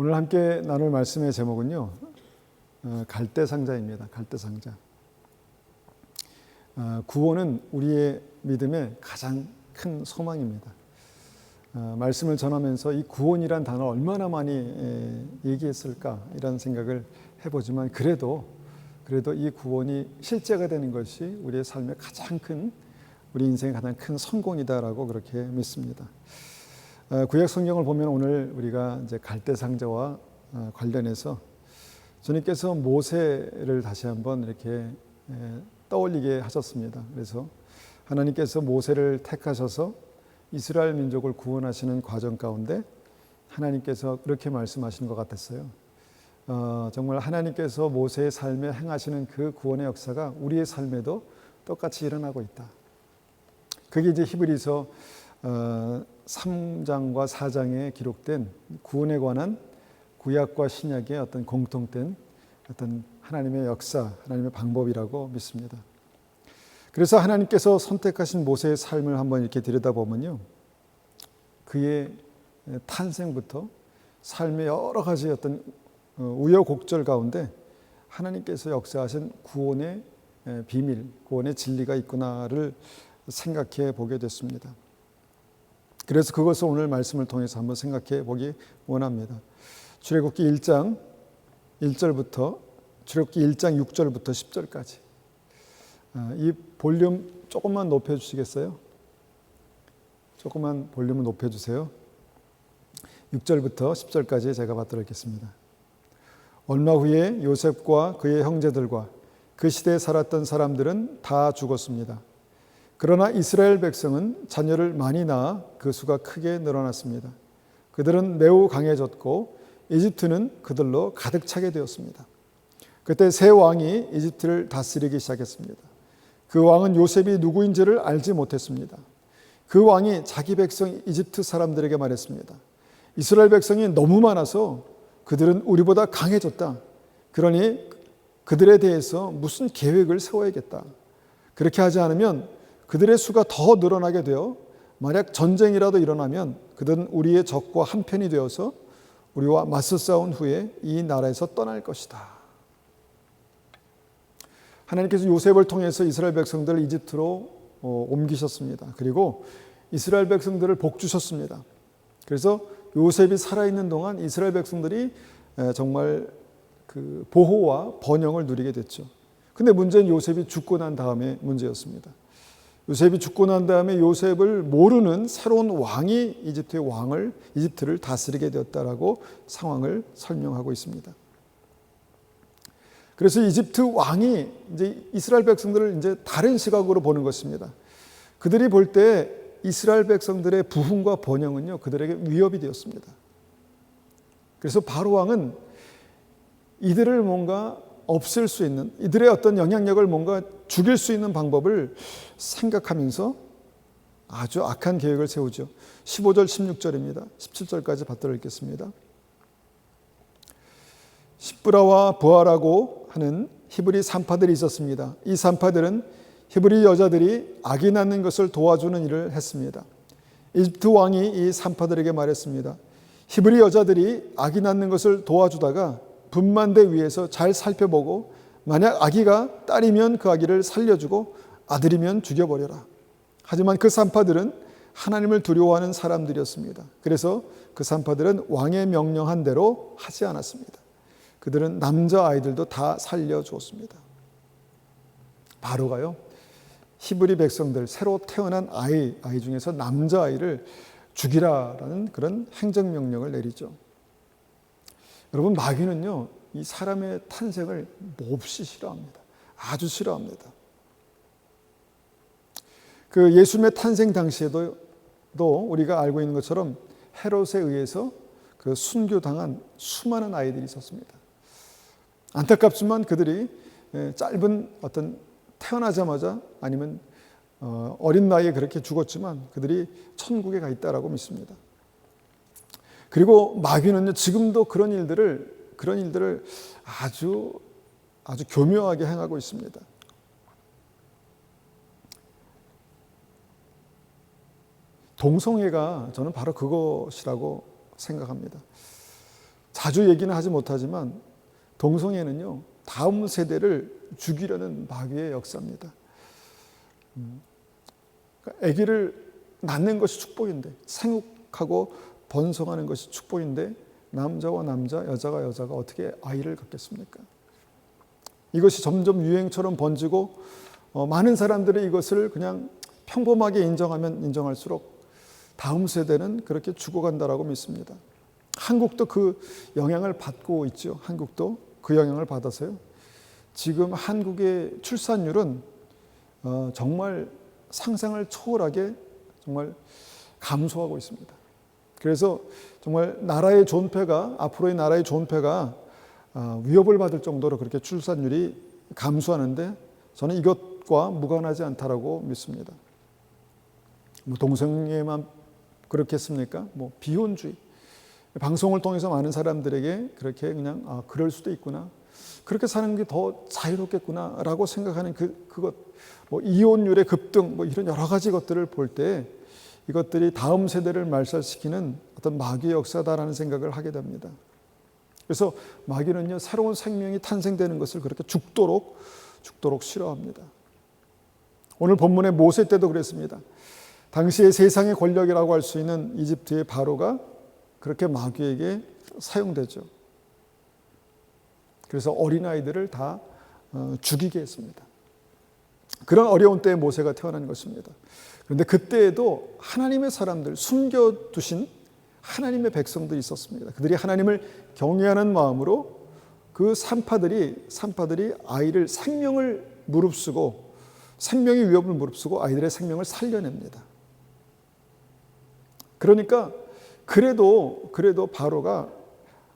오늘 함께 나눌 말씀의 제목은요, 갈대상자입니다. 갈대상자. 구원은 우리의 믿음의 가장 큰 소망입니다. 말씀을 전하면서 이 구원이란 단어 얼마나 많이 얘기했을까 이런 생각을 해보지만 그래도 이 구원이 실제가 되는 것이 우리의 삶의 가장 큰, 우리 인생의 가장 큰 성공이다라고 그렇게 믿습니다. 구약 성경을 보면 오늘 우리가 이제 갈대상자와 관련해서 주님께서 모세를 다시 한번 이렇게 떠올리게 하셨습니다. 그래서 하나님께서 모세를 택하셔서 이스라엘 민족을 구원하시는 과정 가운데 하나님께서 그렇게 말씀하시는 것 같았어요. 정말 하나님께서 모세의 삶에 행하시는 그 구원의 역사가 우리의 삶에도 똑같이 일어나고 있다. 그게 이제 히브리서 3장과 4장에 기록된 구원에 관한 구약과 신약의 어떤 공통된 어떤 하나님의 역사, 하나님의 방법이라고 믿습니다. 그래서 하나님께서 선택하신 모세의 삶을 한번 이렇게 들여다보면요, 그의 탄생부터 삶의 여러 가지 어떤 우여곡절 가운데 하나님께서 역사하신 구원의 비밀, 구원의 진리가 있구나를 생각해 보게 됐습니다. 그래서 그것을 오늘 말씀을 통해서 한번 생각해 보기 원합니다. 출애굽기 1장 1절부터 출애굽기 1장 6절부터 10절까지. 이 볼륨 조금만 높여 주시겠어요? 조금만 볼륨을 높여 주세요. 6절부터 10절까지 제가 받도록 하겠습니다. 얼마 후에 요셉과 그의 형제들과 그 시대에 살았던 사람들은 다 죽었습니다. 그러나 이스라엘 백성은 자녀를 많이 낳아 그 수가 크게 늘어났습니다. 그들은 매우 강해졌고 이집트는 그들로 가득 차게 되었습니다. 그때 새 왕이 이집트를 다스리기 시작했습니다. 그 왕은 요셉이 누구인지를 알지 못했습니다. 그 왕이 자기 백성 이집트 사람들에게 말했습니다. 이스라엘 백성이 너무 많아서 그들은 우리보다 강해졌다. 그러니 그들에 대해서 무슨 계획을 세워야겠다. 그렇게 하지 않으면 그들의 수가 더 늘어나게 되어 만약 전쟁이라도 일어나면 그들은 우리의 적과 한편이 되어서 우리와 맞서 싸운 후에 이 나라에서 떠날 것이다. 하나님께서 요셉을 통해서 이스라엘 백성들을 이집트로 옮기셨습니다. 그리고 이스라엘 백성들을 복 주셨습니다. 그래서 요셉이 살아있는 동안 이스라엘 백성들이 정말 그 보호와 번영을 누리게 됐죠. 근데 문제는 요셉이 죽고 난 다음에 문제였습니다. 요셉이 죽고 난 다음에 요셉을 모르는 새로운 왕이 이집트를 다스리게 되었다라고 상황을 설명하고 있습니다. 그래서 이집트 왕이 이제 이스라엘 백성들을 이제 다른 시각으로 보는 것입니다. 그들이 볼 때 이스라엘 백성들의 부흥과 번영은요, 그들에게 위협이 되었습니다. 그래서 바로 왕은 이들을 뭔가 없앨 수 있는, 이들의 어떤 영향력을 뭔가 죽일 수 있는 방법을 생각하면서 아주 악한 계획을 세우죠. 15절 16절입니다. 17절까지 받들어 읽겠습니다. 십브라와 부하라고 하는 히브리 산파들이 있었습니다. 이 산파들은 히브리 여자들이 아기 낳는 것을 도와주는 일을 했습니다. 이집트 왕이 이 산파들에게 말했습니다. 히브리 여자들이 아기 낳는 것을 도와주다가 분만대 위에서 잘 살펴보고 만약 아기가 딸이면 그 아기를 살려주고 아들이면 죽여버려라. 하지만 그 산파들은 하나님을 두려워하는 사람들이었습니다. 그래서 그 산파들은 왕의 명령한 대로 하지 않았습니다. 그들은 남자아이들도 다 살려주었습니다. 바로가요, 히브리 백성들, 새로 태어난 아이 중에서 남자아이를 죽이라라는 그런 행정명령을 내리죠. 여러분, 마귀는요, 이 사람의 탄생을 몹시 싫어합니다. 아주 싫어합니다. 그 예수님의 탄생 당시에도 우리가 알고 있는 것처럼 헤롯에 의해서 그 순교당한 수많은 아이들이 있었습니다. 안타깝지만 그들이 짧은 어떤 태어나자마자 아니면 어린 나이에 그렇게 죽었지만 그들이 천국에 가 있다라고 믿습니다. 그리고 마귀는요, 지금도 그런 일들을 아주 교묘하게 행하고 있습니다. 동성애가 저는 바로 그것이라고 생각합니다. 자주 얘기는 하지 못하지만 동성애는요, 다음 세대를 죽이려는 마귀의 역사입니다. 그러니까 아기를 낳는 것이 축복인데, 생육하고 번성하는 것이 축복인데 남자와 남자, 여자가 여자가 어떻게 아이를 갖겠습니까? 이것이 점점 유행처럼 번지고 많은 사람들이 이것을 그냥 평범하게 인정하면 인정할수록 다음 세대는 그렇게 죽어간다라고 믿습니다. 한국도 그 영향을 받고 있죠. 한국도 그 영향을 받아서요. 지금 한국의 출산율은 정말 상상을 초월하게 정말 감소하고 있습니다. 그래서 정말 나라의 존폐가, 앞으로의 나라의 존폐가 위협을 받을 정도로 그렇게 출산율이 감소하는데 저는 이것과 무관하지 않다라고 믿습니다. 뭐 동성애만 그렇겠습니까? 뭐 비혼주의. 방송을 통해서 많은 사람들에게 그렇게 그냥 그럴 수도 있구나. 그렇게 사는 게 더 자유롭겠구나라고 생각하는 그것, 뭐 이혼율의 급등, 뭐 이런 여러 가지 것들을 볼 때 이것들이 다음 세대를 말살시키는 어떤 마귀의 역사다라는 생각을 하게 됩니다. 그래서 마귀는요, 새로운 생명이 탄생되는 것을 그렇게 죽도록 싫어합니다. 오늘 본문의 모세 때도 그랬습니다. 당시의 세상의 권력이라고 할 수 있는 이집트의 바로가 그렇게 마귀에게 사용되죠. 그래서 어린아이들을 다 죽이게 했습니다. 그런 어려운 때에 모세가 태어난 것입니다. 그런데 그때에도 하나님의 사람들, 숨겨두신 하나님의 백성들이 있었습니다. 그들이 하나님을 경외하는 마음으로 그 산파들이 아이를 생명을 무릅쓰고 생명의 위협을 무릅쓰고 아이들의 생명을 살려냅니다. 그러니까 그래도 바로가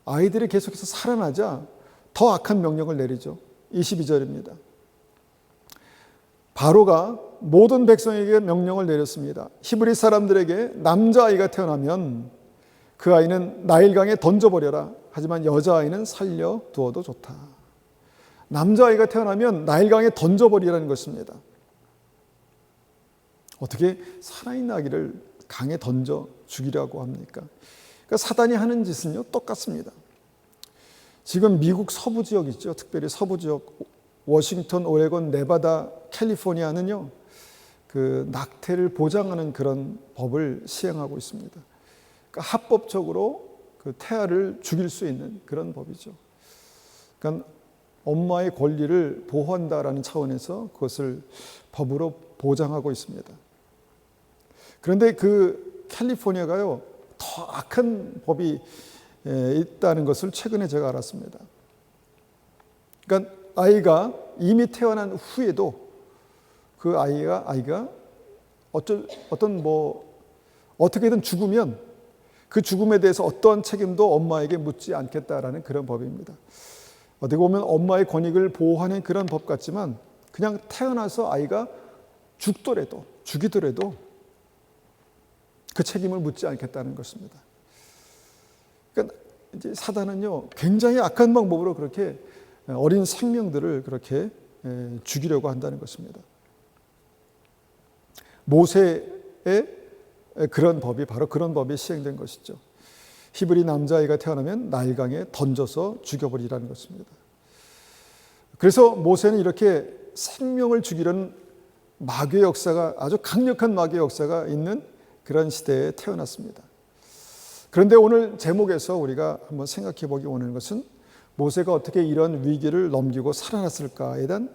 아이들이 계속해서 살아나자 더 악한 명령을 내리죠. 22절입니다. 바로가 모든 백성에게 명령을 내렸습니다. 히브리 사람들에게 남자아이가 태어나면 그 아이는 나일강에 던져버려라. 하지만 여자아이는 살려두어도 좋다. 남자아이가 태어나면 나일강에 던져버리라는 것입니다. 어떻게 살아있는 아기를 강에 던져 죽이려고 합니까? 그러니까 사단이 하는 짓은요, 똑같습니다. 지금 미국 서부 지역 있죠. 특별히 서부 지역, 워싱턴, 오레곤, 네바다, 캘리포니아는요, 그 낙태를 보장하는 그런 법을 시행하고 있습니다. 그러니까 합법적으로 그 태아를 죽일 수 있는 그런 법이죠. 그러니까 엄마의 권리를 보호한다라는 차원에서 그것을 법으로 보장하고 있습니다. 그런데 그 캘리포니아가요, 더 악한 법이 있다는 것을 최근에 제가 알았습니다. 그러니까 아이가 이미 태어난 후에도 그 아이가 어떻게든 죽으면 그 죽음에 대해서 어떠한 책임도 엄마에게 묻지 않겠다라는 그런 법입니다. 어떻게 보면 엄마의 권익을 보호하는 그런 법 같지만 그냥 태어나서 아이가 죽이더라도 그 책임을 묻지 않겠다는 것입니다. 그러니까 이제 사단은요, 굉장히 악한 방법으로 그렇게 어린 생명들을 그렇게 죽이려고 한다는 것입니다. 모세의 그런 법이 바로 그런 법이 시행된 것이죠. 히브리 남자아이가 태어나면 나일강에 던져서 죽여버리라는 것입니다. 그래서 모세는 이렇게 생명을 죽이려는 마귀의 역사가, 아주 강력한 마귀의 역사가 있는 그런 시대에 태어났습니다. 그런데 오늘 제목에서 우리가 한번 생각해 보기 원하는 것은 모세가 어떻게 이런 위기를 넘기고 살아났을까에 대한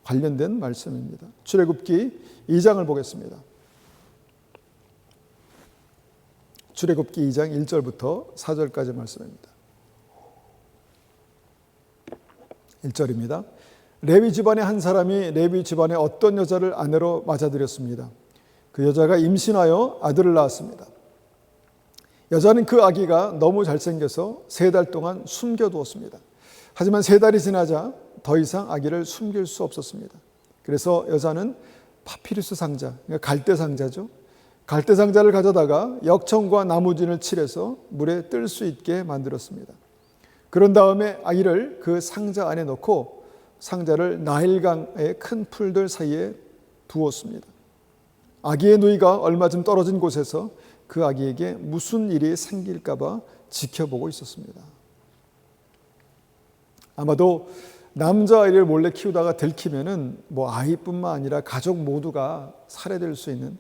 관련된 말씀입니다. 출애굽기 2장을 보겠습니다. 출애굽기 2장 1절부터 4절까지 말씀입니다. 1절입니다. 레위 집안의 한 사람이 레위 집안의 어떤 여자를 아내로 맞아들였습니다. 그 여자가 임신하여 아들을 낳았습니다. 여자는 그 아기가 너무 잘생겨서 3달 동안 숨겨두었습니다. 하지만 3달이 지나자 더 이상 아기를 숨길 수 없었습니다. 그래서 여자는 파피루스 상자, 그러니까 갈대 상자죠. 갈대 상자를 가져다가 역청과 나무진을 칠해서 물에 뜰 수 있게 만들었습니다. 그런 다음에 아기를 그 상자 안에 넣고 상자를 나일강의 큰 풀들 사이에 두었습니다. 아기의 누이가 얼마쯤 떨어진 곳에서 그 아기에게 무슨 일이 생길까 봐 지켜보고 있었습니다. 아마도 남자아이를 몰래 키우다가 들키면은 뭐 아이뿐만 아니라 가족 모두가 살해될 수 있는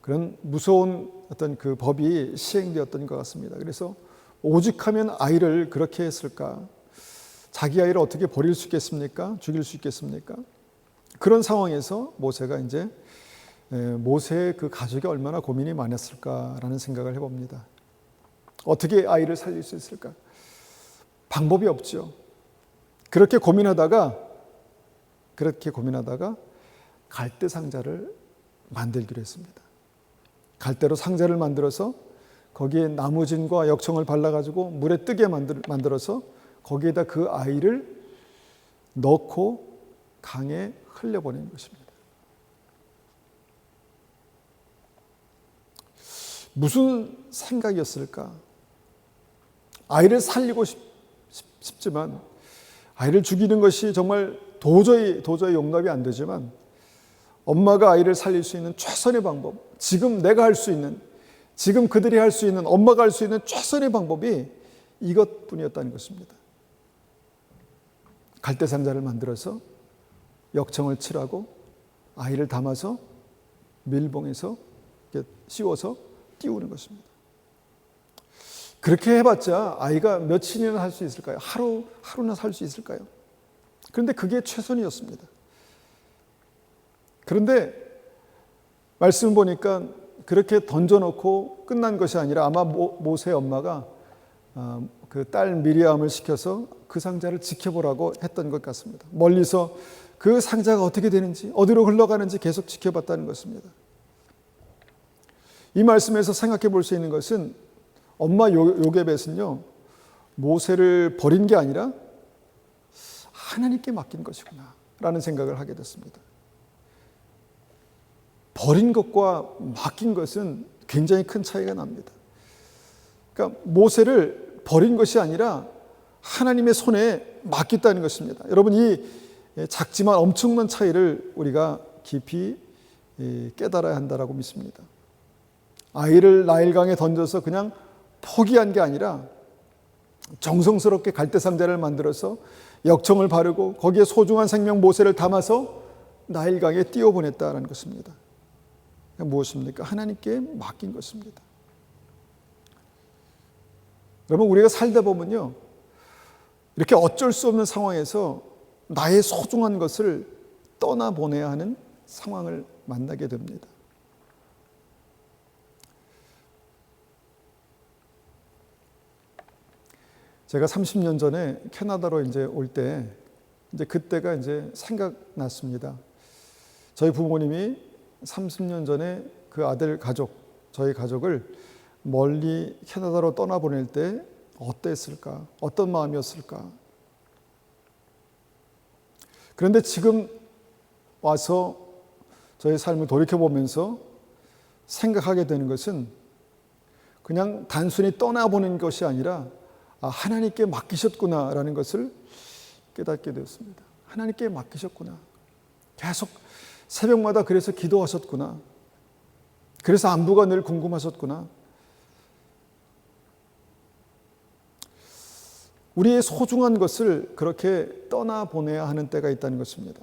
그런 무서운 어떤 그 법이 시행되었던 것 같습니다. 그래서 오죽하면 아이를 그렇게 했을까? 자기 아이를 어떻게 버릴 수 있겠습니까? 죽일 수 있겠습니까? 그런 상황에서 모세가 이제 모세의 그 가족이 얼마나 고민이 많았을까라는 생각을 해봅니다. 어떻게 아이를 살릴 수 있을까? 방법이 없죠. 그렇게 고민하다가 갈대 상자를 만들기로 했습니다. 갈대로 상자를 만들어서 거기에 나무진과 역청을 발라가지고 물에 뜨게 만들어서 거기에다 그 아이를 넣고 강에 흘려보낸 것입니다. 무슨 생각이었을까? 아이를 살리고 싶지만 아이를 죽이는 것이 정말 도저히 용납이 안 되지만 엄마가 아이를 살릴 수 있는 최선의 방법, 지금 내가 할 수 있는, 지금 그들이 할 수 있는, 엄마가 할 수 있는 최선의 방법이 이것뿐이었다는 것입니다. 갈대 상자를 만들어서 역청을 칠하고 아이를 담아서 밀봉해서 씌워서 띄우는 것입니다. 그렇게 해봤자 아이가 며칠이나 살 수 있을까요? 하루나 살 수 있을까요? 그런데 그게 최선이었습니다. 그런데 말씀 보니까 그렇게 던져놓고 끝난 것이 아니라 아마 모세의 엄마가 그 딸 미리암을 시켜서 그 상자를 지켜보라고 했던 것 같습니다. 멀리서 그 상자가 어떻게 되는지, 어디로 흘러가는지 계속 지켜봤다는 것입니다. 이 말씀에서 생각해 볼 수 있는 것은 엄마 요게벳은요, 모세를 버린 게 아니라 하나님께 맡긴 것이구나 라는 생각을 하게 됐습니다. 버린 것과 맡긴 것은 굉장히 큰 차이가 납니다. 그러니까 모세를 버린 것이 아니라 하나님의 손에 맡겼다는 것입니다. 여러분, 이 작지만 엄청난 차이를 우리가 깊이 깨달아야 한다고 믿습니다. 아이를 나일강에 던져서 그냥 포기한 게 아니라 정성스럽게 갈대상자를 만들어서 역청을 바르고 거기에 소중한 생명 모세를 담아서 나일강에 띄워보냈다는 것입니다. 무엇입니까? 하나님께 맡긴 것입니다. 여러분, 우리가 살다 보면요, 이렇게 어쩔 수 없는 상황에서 나의 소중한 것을 떠나보내야 하는 상황을 만나게 됩니다. 제가 30년 전에 캐나다로 이제 올 때, 이제 그때가 이제 생각났습니다. 저희 부모님이 30년 전에 그 아들 가족, 저희 가족을 멀리 캐나다로 떠나보낼 때 어땠을까? 어떤 마음이었을까? 그런데 지금 와서 저희 삶을 돌이켜보면서 생각하게 되는 것은 그냥 단순히 떠나보낸 것이 아니라 하나님께 맡기셨구나라는 것을 깨닫게 되었습니다. 하나님께 맡기셨구나. 계속 새벽마다 그래서 기도하셨구나. 그래서 안부가 늘 궁금하셨구나. 우리의 소중한 것을 그렇게 떠나보내야 하는 때가 있다는 것입니다.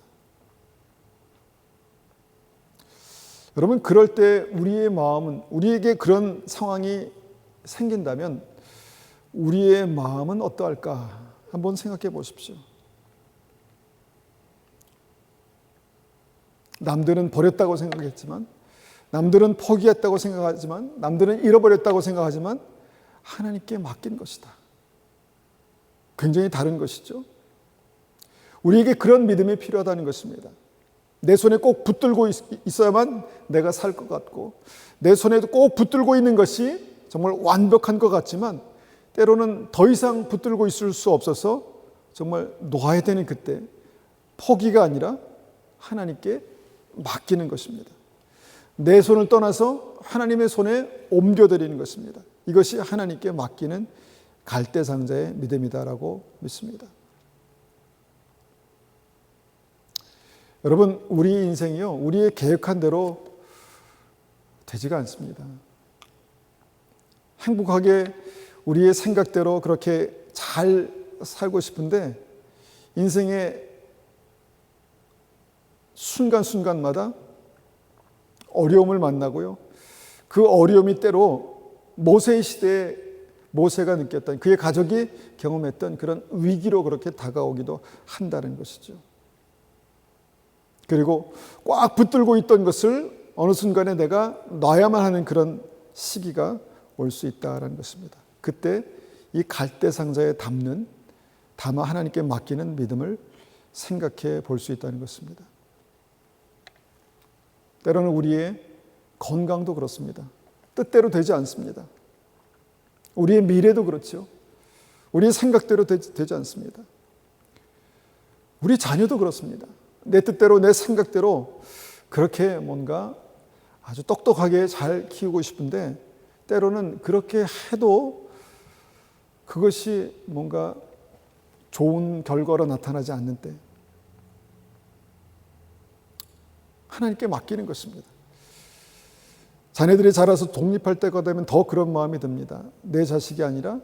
여러분, 그럴 때 우리의 마음은, 우리에게 그런 상황이 생긴다면 우리의 마음은 어떠할까? 한번 생각해 보십시오. 남들은 버렸다고 생각했지만, 남들은 포기했다고 생각하지만, 남들은 잃어버렸다고 생각하지만 하나님께 맡긴 것이다. 굉장히 다른 것이죠. 우리에게 그런 믿음이 필요하다는 것입니다. 내 손에 꼭 붙들고 있어야만 내가 살 것 같고, 내 손에도 꼭 붙들고 있는 것이 정말 완벽한 것 같지만 때로는 더 이상 붙들고 있을 수 없어서 정말 놓아야 되는 그때, 포기가 아니라 하나님께 맡기는 것입니다. 내 손을 떠나서 하나님의 손에 옮겨드리는 것입니다. 이것이 하나님께 맡기는 갈대상자의 믿음이다라고 믿습니다. 여러분, 우리 인생이요, 우리의 계획한 대로 되지가 않습니다. 행복하게 우리의 생각대로 그렇게 잘 살고 싶은데 인생의 순간순간마다 어려움을 만나고요. 그 어려움이 때로 모세의 시대에 모세가 느꼈던, 그의 가족이 경험했던 그런 위기로 그렇게 다가오기도 한다는 것이죠. 그리고 꽉 붙들고 있던 것을 어느 순간에 내가 놔야만 하는 그런 시기가 올 수 있다는 것입니다. 그때 이 갈대 상자에 담아 하나님께 맡기는 믿음을 생각해 볼 수 있다는 것입니다. 때로는 우리의 건강도 그렇습니다. 뜻대로 되지 않습니다. 우리의 미래도 그렇죠. 우리의 생각대로 되지 않습니다. 우리 자녀도 그렇습니다. 내 뜻대로, 내 생각대로 그렇게 뭔가 아주 똑똑하게 잘 키우고 싶은데 때로는 그렇게 해도 그것이 뭔가 좋은 결과로 나타나지 않는 때 하나님께 맡기는 것입니다. 자녀들이 자라서 독립할 때가 되면 더 그런 마음이 듭니다. 내 자식이 아니라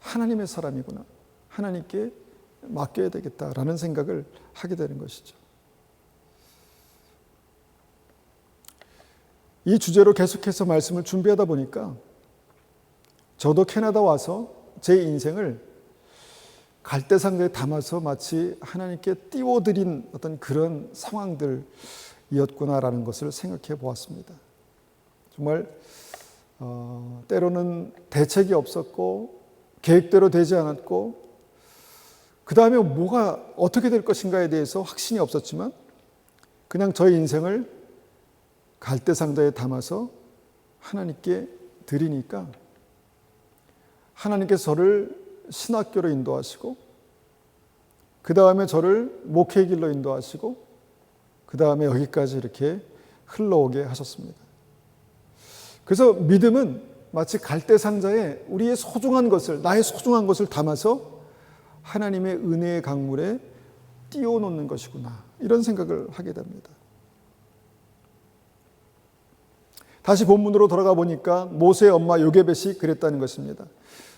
하나님의 사람이구나. 하나님께 맡겨야 되겠다라는 생각을 하게 되는 것이죠. 이 주제로 계속해서 말씀을 준비하다 보니까 저도 캐나다 와서 제 인생을 갈대상자에 담아서 마치 하나님께 띄워드린 어떤 그런 상황들이었구나라는 것을 생각해 보았습니다. 정말 때로는 대책이 없었고 계획대로 되지 않았고 그 다음에 뭐가 어떻게 될 것인가에 대해서 확신이 없었지만 그냥 저의 인생을 갈대상자에 담아서 하나님께 드리니까 하나님께서 저를 신학교로 인도하시고 그 다음에 저를 목회의 길로 인도하시고 그 다음에 여기까지 이렇게 흘러오게 하셨습니다. 그래서 믿음은 마치 갈대상자에 우리의 소중한 것을, 나의 소중한 것을 담아서 하나님의 은혜의 강물에 띄워놓는 것이구나, 이런 생각을 하게 됩니다. 다시 본문으로 돌아가 보니까 모세의 엄마 요게벳이 그랬다는 것입니다.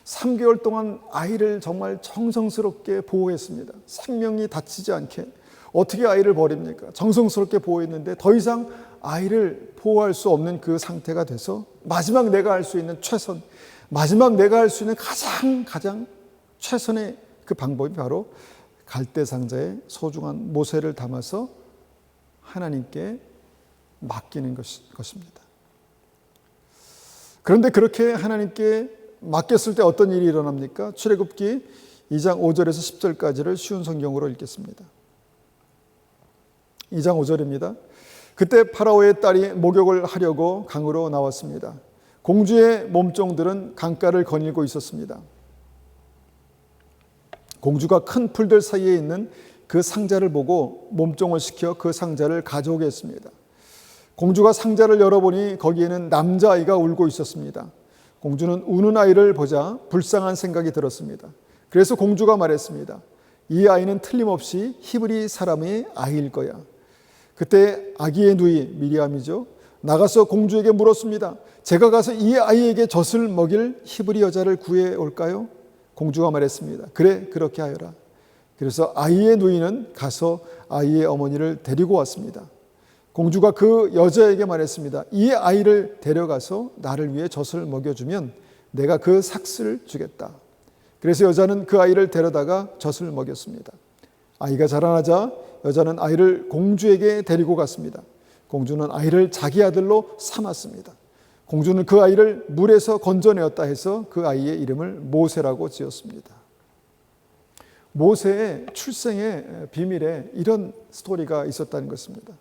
3개월 동안 아이를 정말 정성스럽게 보호했습니다. 생명이 다치지 않게. 어떻게 아이를 버립니까? 정성스럽게 보호했는데 더 이상 아이를 보호할 수 없는 그 상태가 돼서 마지막 내가 할 수 있는 최선, 마지막 내가 할 수 있는 가장 최선의 그 방법이 바로 갈대상자에 소중한 모세를 담아서 하나님께 맡기는 것입니다. 그런데 그렇게 하나님께 맡겼을 때 어떤 일이 일어납니까? 출애굽기 2장 5절에서 10절까지를 쉬운 성경으로 읽겠습니다. 2장 5절입니다. 그때 파라오의 딸이 목욕을 하려고 강으로 나왔습니다. 공주의 몸종들은 강가를 거닐고 있었습니다. 공주가 큰 풀들 사이에 있는 그 상자를 보고 몸종을 시켜 그 상자를 가져오게 했습니다. 공주가 상자를 열어보니 거기에는 남자아이가 울고 있었습니다. 공주는 우는 아이를 보자 불쌍한 생각이 들었습니다. 그래서 공주가 말했습니다. 이 아이는 틀림없이 히브리 사람의 아이일 거야. 그때 아기의 누이 미리암이죠, 나가서 공주에게 물었습니다. 제가 가서 이 아이에게 젖을 먹일 히브리 여자를 구해 올까요? 공주가 말했습니다. 그래, 그렇게 하여라. 그래서 아이의 누이는 가서 아이의 어머니를 데리고 왔습니다. 공주가 그 여자에게 말했습니다. 이 아이를 데려가서 나를 위해 젖을 먹여주면 내가 그 삭스를 주겠다. 그래서 여자는 그 아이를 데려다가 젖을 먹였습니다. 아이가 자라나자 여자는 아이를 공주에게 데리고 갔습니다. 공주는 아이를 자기 아들로 삼았습니다. 공주는 그 아이를 물에서 건져내었다 해서 그 아이의 이름을 모세라고 지었습니다. 모세의 출생의 비밀에 이런 스토리가 있었다는 것입니다.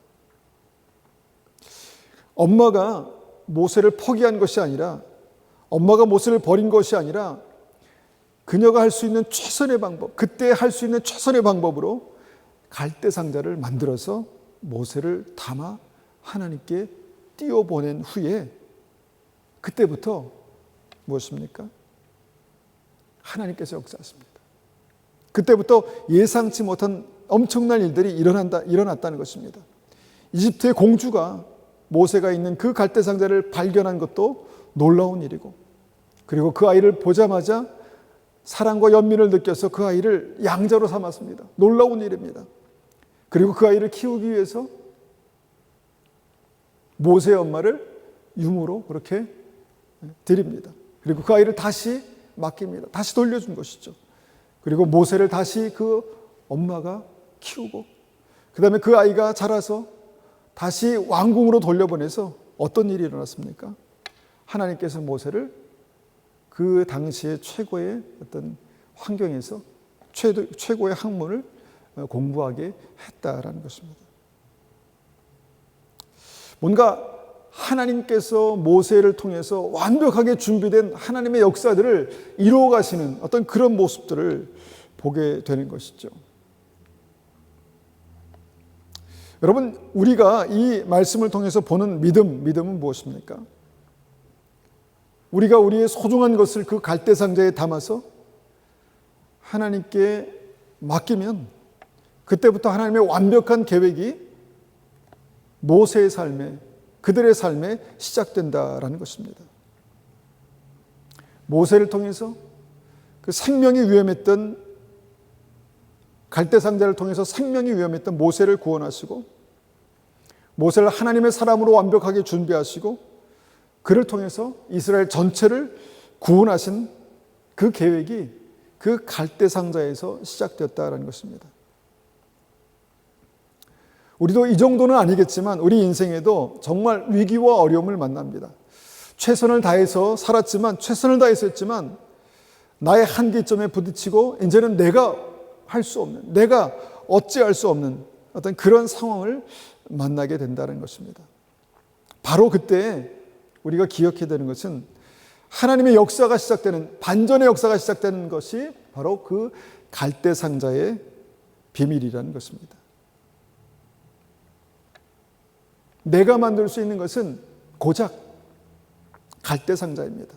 엄마가 모세를 포기한 것이 아니라, 엄마가 모세를 버린 것이 아니라 그녀가 할 수 있는 최선의 방법, 그때 할 수 있는 최선의 방법으로 갈대상자를 만들어서 모세를 담아 하나님께 띄워보낸 후에 그때부터 무엇입니까? 하나님께서 역사하십니다. 그때부터 예상치 못한 엄청난 일들이 일어났다는 것입니다. 이집트의 공주가 모세가 있는 그 갈대상자를 발견한 것도 놀라운 일이고, 그리고 그 아이를 보자마자 사랑과 연민을 느껴서 그 아이를 양자로 삼았습니다. 놀라운 일입니다. 그리고 그 아이를 키우기 위해서 모세의 엄마를 유모로 그렇게 드립니다. 그리고 그 아이를 다시 맡깁니다. 다시 돌려준 것이죠. 그리고 모세를 다시 그 엄마가 키우고, 그 다음에 그 아이가 자라서 다시 왕궁으로 돌려보내서 어떤 일이 일어났습니까? 하나님께서 모세를 그 당시의 최고의 어떤 환경에서 최고의 학문을 공부하게 했다라는 것입니다. 뭔가 하나님께서 모세를 통해서 완벽하게 준비된 하나님의 역사들을 이루어 가시는 어떤 그런 모습들을 보게 되는 것이죠. 여러분, 우리가 이 말씀을 통해서 보는 믿음은 무엇입니까? 우리가 우리의 소중한 것을 그 갈대상자에 담아서 하나님께 맡기면 그때부터 하나님의 완벽한 계획이 모세의 삶에, 그들의 삶에 시작된다라는 것입니다. 모세를 통해서 그 생명이 위험했던, 갈대상자를 통해서 생명이 위험했던 모세를 구원하시고, 모세를 하나님의 사람으로 완벽하게 준비하시고, 그를 통해서 이스라엘 전체를 구원하신 그 계획이 그 갈대상자에서 시작되었다는 것입니다. 우리도 이 정도는 아니겠지만 우리 인생에도 정말 위기와 어려움을 만납니다. 최선을 다해서 살았지만, 최선을 다해서 했지만 나의 한계점에 부딪히고 이제는 내가 할 수 없는, 내가 어찌할 수 없는 어떤 그런 상황을 만나게 된다는 것입니다. 바로 그때 우리가 기억해야 되는 것은 하나님의 역사가 시작되는, 반전의 역사가 시작되는 것이 바로 그 갈대상자의 비밀이라는 것입니다. 내가 만들 수 있는 것은 고작 갈대상자입니다.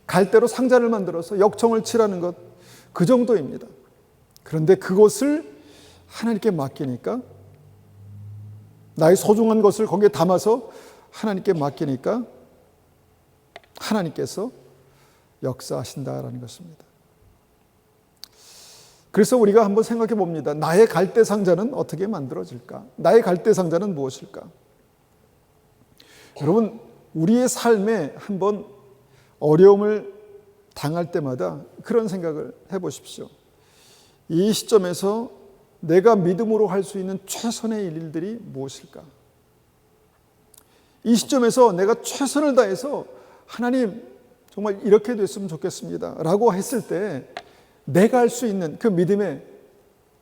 갈대로 상자를 만들어서 역청을 칠하는 것, 그 정도입니다. 그런데 그것을 하나님께 맡기니까, 나의 소중한 것을 거기에 담아서 하나님께 맡기니까 하나님께서 역사하신다라는 것입니다. 그래서 우리가 한번 생각해 봅니다. 나의 갈대상자는 어떻게 만들어질까? 나의 갈대상자는 무엇일까? 여러분, 우리의 삶에 한번 어려움을 당할 때마다 그런 생각을 해보십시오. 이 시점에서 내가 믿음으로 할 수 있는 최선의 일들이 무엇일까? 이 시점에서 내가 최선을 다해서 하나님 정말 이렇게 됐으면 좋겠습니다 라고 했을 때 내가 할 수 있는 그 믿음의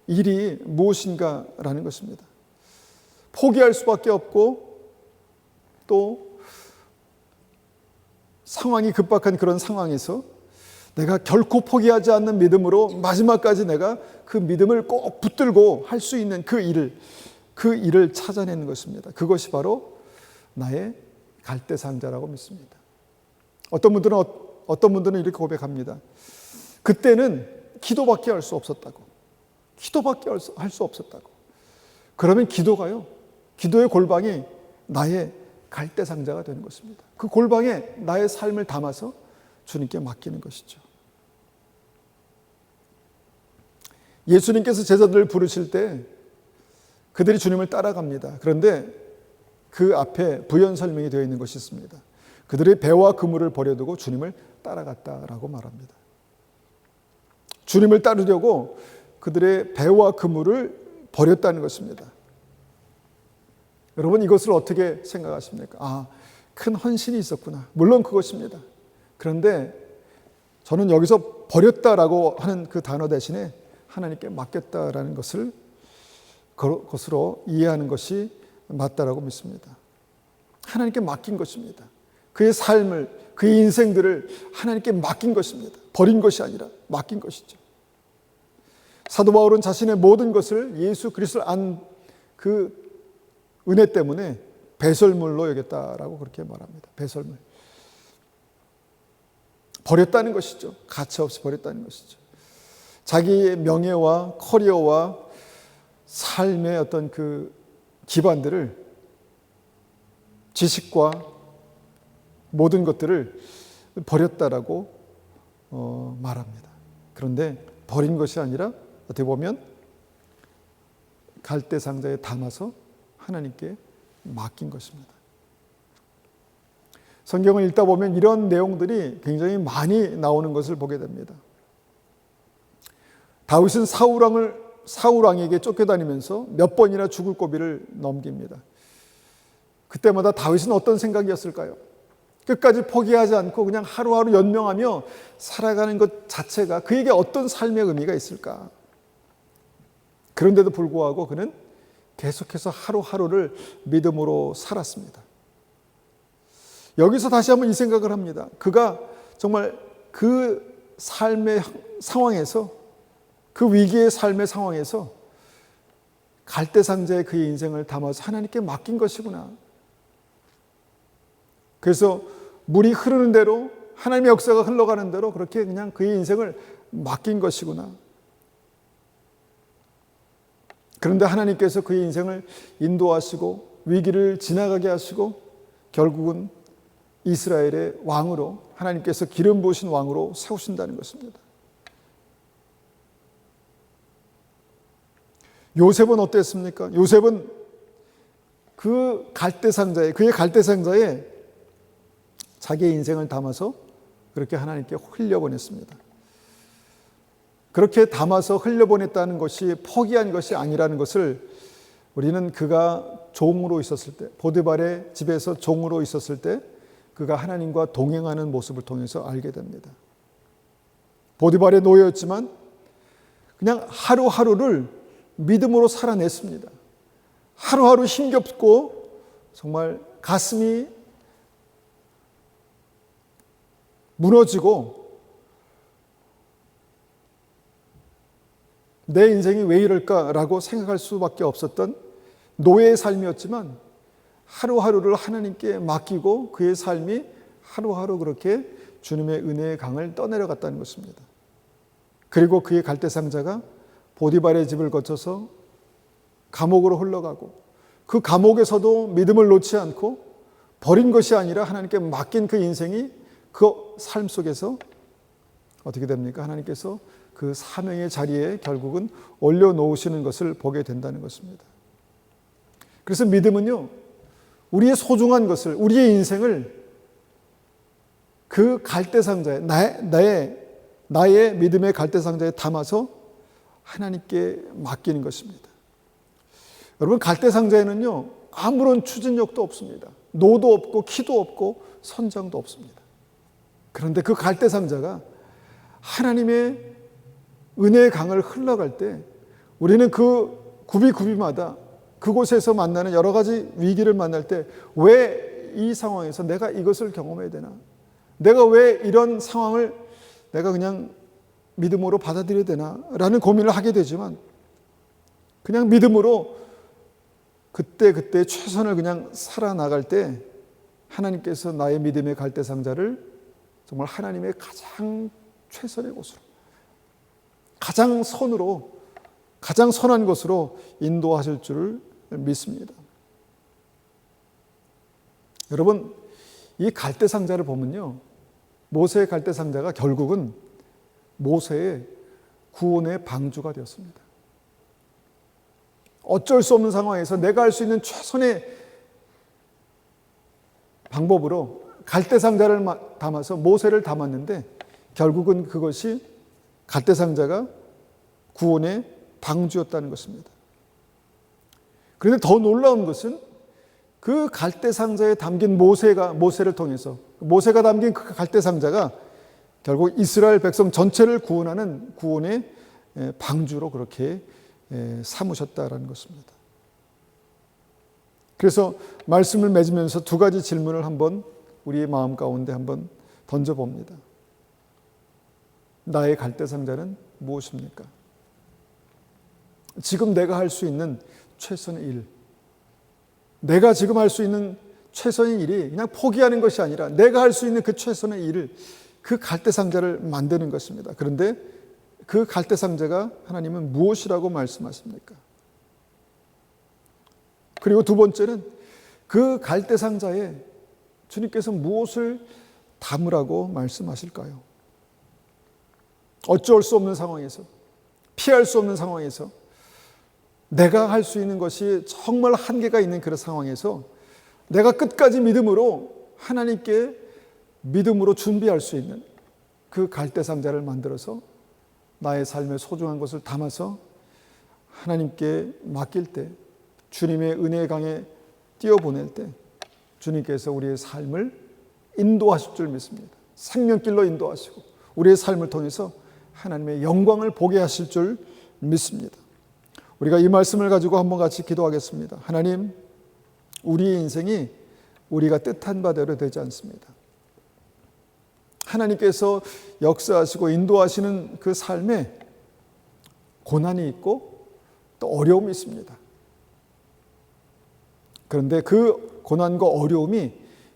일이 무엇인가라는 것입니다. 포기할 수밖에 없고, 또 상황이 급박한 그런 상황에서 내가 결코 포기하지 않는 믿음으로 마지막까지 내가 그 믿음을 꼭 붙들고 할 수 있는 그 일을 찾아내는 것입니다. 그것이 바로 나의 갈대상자라고 믿습니다. 어떤 분들은 이렇게 고백합니다. 그때는 기도밖에 할 수 없었다고. 기도밖에 할 수 없었다고. 그러면 기도가요, 기도의 골방이 나의 갈대상자가 되는 것입니다. 그 골방에 나의 삶을 담아서 주님께 맡기는 것이죠. 예수님께서 제자들을 부르실 때 그들이 주님을 따라갑니다. 그런데 그 앞에 부연 설명이 되어 있는 것이 있습니다. 그들의 배와 그물을 버려두고 주님을 따라갔다라고 말합니다. 주님을 따르려고 그들의 배와 그물을 버렸다는 것입니다. 여러분, 이것을 어떻게 생각하십니까? 큰 헌신이 있었구나. 물론 그것입니다. 그런데 저는 여기서 버렸다라고 하는 그 단어 대신에 하나님께 맡겼다라는 것으로 이해하는 것이 맞다라고 믿습니다. 하나님께 맡긴 것입니다. 그의 삶을, 그의 인생들을 하나님께 맡긴 것입니다. 버린 것이 아니라 맡긴 것이죠. 사도 바울은 자신의 모든 것을 예수 그리스도를 안 그 은혜 때문에 배설물로 여겼다라고 그렇게 말합니다. 배설물. 버렸다는 것이죠. 가차없이 버렸다는 것이죠. 자기의 명예와 커리어와 삶의 어떤 그 기반들을, 지식과 모든 것들을 버렸다라고 말합니다. 그런데 버린 것이 아니라 어떻게 보면 갈대 상자에 담아서 하나님께 맡긴 것입니다. 성경을 읽다 보면 이런 내용들이 굉장히 많이 나오는 것을 보게 됩니다. 다윗은 사울 왕에게 쫓겨다니면서 몇 번이나 죽을 고비를 넘깁니다. 그때마다 다윗은 어떤 생각이었을까요? 끝까지 포기하지 않고 그냥 하루하루 연명하며 살아가는 것 자체가 그에게 어떤 삶의 의미가 있을까? 그런데도 불구하고 그는 계속해서 하루하루를 믿음으로 살았습니다. 여기서 다시 한번 이 생각을 합니다. 그가 정말 그 삶의 상황에서, 그 위기의 삶의 상황에서 갈대상자에 그의 인생을 담아서 하나님께 맡긴 것이구나. 그래서 물이 흐르는 대로, 하나님의 역사가 흘러가는 대로 그렇게 그냥 그의 인생을 맡긴 것이구나. 그런데 하나님께서 그의 인생을 인도하시고 위기를 지나가게 하시고 결국은 이스라엘의 왕으로, 하나님께서 기름 부으신 왕으로 세우신다는 것입니다. 요셉은 어땠습니까? 요셉은 그 갈대상자에, 그의 갈대상자에 자기의 인생을 담아서 그렇게 하나님께 흘려보냈습니다. 그렇게 담아서 흘려보냈다는 것이 포기한 것이 아니라는 것을 우리는 그가 종으로 있었을 때, 보디발의 집에서 종으로 있었을 때 그가 하나님과 동행하는 모습을 통해서 알게 됩니다. 보디발의 노예였지만 그냥 하루하루를 믿음으로 살아냈습니다. 하루하루 힘겹고 정말 가슴이 무너지고 내 인생이 왜 이럴까라고 생각할 수밖에 없었던 노예의 삶이었지만 하루하루를 하나님께 맡기고 그의 삶이 하루하루 그렇게 주님의 은혜의 강을 떠내려갔다는 것입니다. 그리고 그의 갈대상자가 보디발의 집을 거쳐서 감옥으로 흘러가고 그 감옥에서도 믿음을 놓지 않고 버린 것이 아니라 하나님께 맡긴 그 인생이 그 삶 속에서 어떻게 됩니까? 하나님께서 그 사명의 자리에 결국은 올려놓으시는 것을 보게 된다는 것입니다. 그래서 믿음은요, 우리의 소중한 것을, 우리의 인생을 그 갈대상자에, 나의 믿음의 갈대상자에 담아서 하나님께 맡기는 것입니다. 여러분, 갈대상자에는요, 아무런 추진력도 없습니다. 노도 없고 키도 없고 선장도 없습니다. 그런데 그 갈대상자가 하나님의 은혜의 강을 흘러갈 때 우리는 그 구비구비마다 그곳에서 만나는 여러 가지 위기를 만날 때 왜 이 상황에서 내가 이것을 경험해야 되나? 내가 왜 이런 상황을 내가 그냥 믿음으로 받아들여야 되나? 라는 고민을 하게 되지만 그냥 믿음으로 그때 최선을 그냥 살아나갈 때 하나님께서 나의 믿음의 갈대상자를 정말 하나님의 가장 최선의 곳으로, 가장 선으로, 가장 선한 것으로 인도하실 줄을 믿습니다. 여러분, 이 갈대상자를 보면요, 모세의 갈대상자가 결국은 모세의 구원의 방주가 되었습니다. 어쩔 수 없는 상황에서 내가 할 수 있는 최선의 방법으로 갈대상자를 담아서 모세를 담았는데 결국은 그것이 갈대상자가 구원의 방주였다는 것입니다. 그런데 더 놀라운 것은 그 갈대상자에 담긴 모세를 통해서 모세가 담긴 그 갈대상자가 결국 이스라엘 백성 전체를 구원하는 구원의 방주로 그렇게 삼으셨다라는 것입니다. 그래서 말씀을 맺으면서 두 가지 질문을 한번 우리의 마음 가운데 한번 던져봅니다. 나의 갈대상자는 무엇입니까? 지금 내가 할 수 있는 최선의 일, 내가 지금 할 수 있는 최선의 일이 그냥 포기하는 것이 아니라 내가 할 수 있는 그 최선의 일을, 그 갈대상자를 만드는 것입니다. 그런데 그 갈대상자가 하나님은 무엇이라고 말씀하십니까? 그리고 두 번째는 그 갈대상자에 주님께서 무엇을 담으라고 말씀하실까요? 어쩔 수 없는 상황에서, 피할 수 없는 상황에서, 내가 할 수 있는 것이 정말 한계가 있는 그런 상황에서 내가 끝까지 믿음으로 하나님께 믿음으로 준비할 수 있는 그 갈대 상자를 만들어서 나의 삶의 소중한 것을 담아서 하나님께 맡길 때, 주님의 은혜의 강에 띄어보낼 때 주님께서 우리의 삶을 인도하실 줄 믿습니다. 생명길로 인도하시고 우리의 삶을 통해서 하나님의 영광을 보게 하실 줄 믿습니다. 우리가 이 말씀을 가지고 한번 같이 기도하겠습니다. 하나님, 우리의 인생이 우리가 뜻한 바대로 되지 않습니다. 하나님께서 역사하시고 인도하시는 그 삶에 고난이 있고 또 어려움이 있습니다. 그런데 그 고난과 어려움이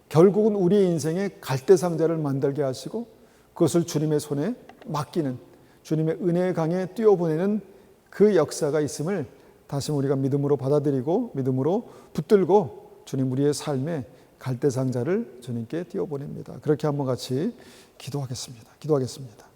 결국은 우리의 인생에 갈대상자를 만들게 하시고 그것을 주님의 손에 맡기는, 주님의 은혜의 강에 띄워보내는 그 역사가 있음을 다시 우리가 믿음으로 받아들이고 믿음으로 붙들고 주님 우리의 삶에 갈대상자를 주님께 띄워보냅니다. 그렇게 한번 같이 기도하겠습니다.